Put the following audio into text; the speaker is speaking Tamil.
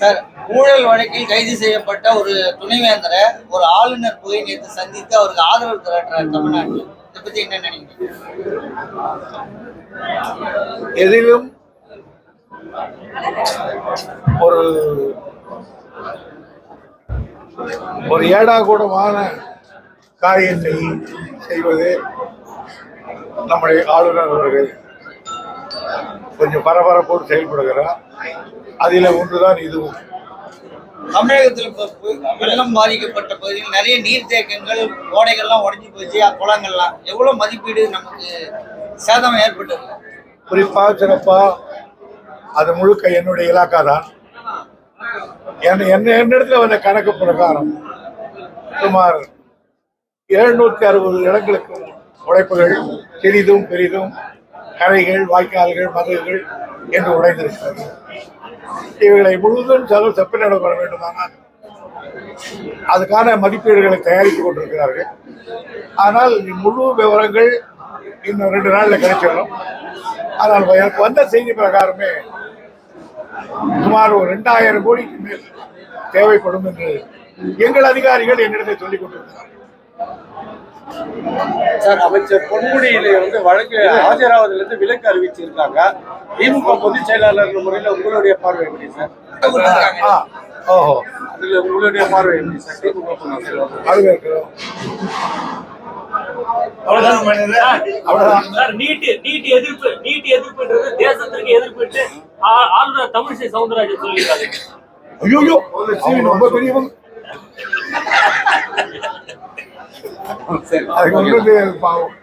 சார், ஊழல் வழக்கில் கைது செய்யப்பட்ட ஒரு துணைவேந்தரை ஒரு ஆளுநர் போய் நேற்று சந்தித்து அவருக்கு ஆதரவு திரட்டுறார் தமிழ்நாட்டில். இதை பத்தி என்ன நினைக்கிறீங்க? எதிலும் ஒரு ஒரு ஏடாகூடமான காரியத்தை செய்வது நம்முடைய ஆளுநர் அவர்கள் கொஞ்சம் பரபரப்போடு செயல்படுகிறார். அதில் ஒன்றுதான் இதுவும். தமிழகத்தில் வெள்ளம் பாதிக்கப்பட்ட பகுதியில் நிறைய நீர்த்தேக்கங்கள், ஓடைகள்லாம் உடஞ்சி போச்சு, குளங்கள்லாம் எவ்வளவு மதிப்பீடு நமக்கு சேதம் ஏற்பட்டு? குறிப்பா சிறப்பா அது முழுக்க என்னுடைய இலாக்கா தான். என்னிடத்துல வந்த கணக்கு பிரகாரம் சுமார் 760 இடங்களுக்கு உடைப்புகள் சிறிதும் பெரிதும் கரைகள், வாய்க்கால்கள், மதகுகள் என்று உடைந்திருக்கிறது. இவைகளை முழுவதும் செப்பனிடம் வர வேண்டுமானால் அதுக்கான மதிப்பீடுகளை தயாரித்துக் கொண்டிருக்கிறார்கள். ஆனால் முழு விவரங்கள் இன்னும் 2 நாளில் கிடைச்சிடும். ஆனால் எனக்கு வந்த செய்தி பிரகாரமே சுமார் ஒரு 2000 கோடிக்கு மேல் தேவைப்படும் என்று எங்கள் அதிகாரிகள் என்னிடத்தை சொல்லிக் கொண்டிருக்கிறார்கள். சார், அமைச்சர் பொன்முடியிலே வழக்கு ஆஜராவதிலிருந்து விலக்கு அறிவிச்சிருக்காங்க. திமுக பொதுச் செயலாளர் முறையில் உங்களுடைய பார்வை எப்படி சார்? அதுல உங்களுடைய பார்வை எப்படி சார்? திமுக பொதுச் செயலாளர் நீட் எதிர்ப்புன்றது தேசத்திற்கு எதிர்ப்பு ஆளுநர் தமிழிசை சவுந்தரராஜன் சொல்லியிருக்காரு. ஐயோ, ரொம்ப பெரியவங்க. அதுக்கு பாவம்.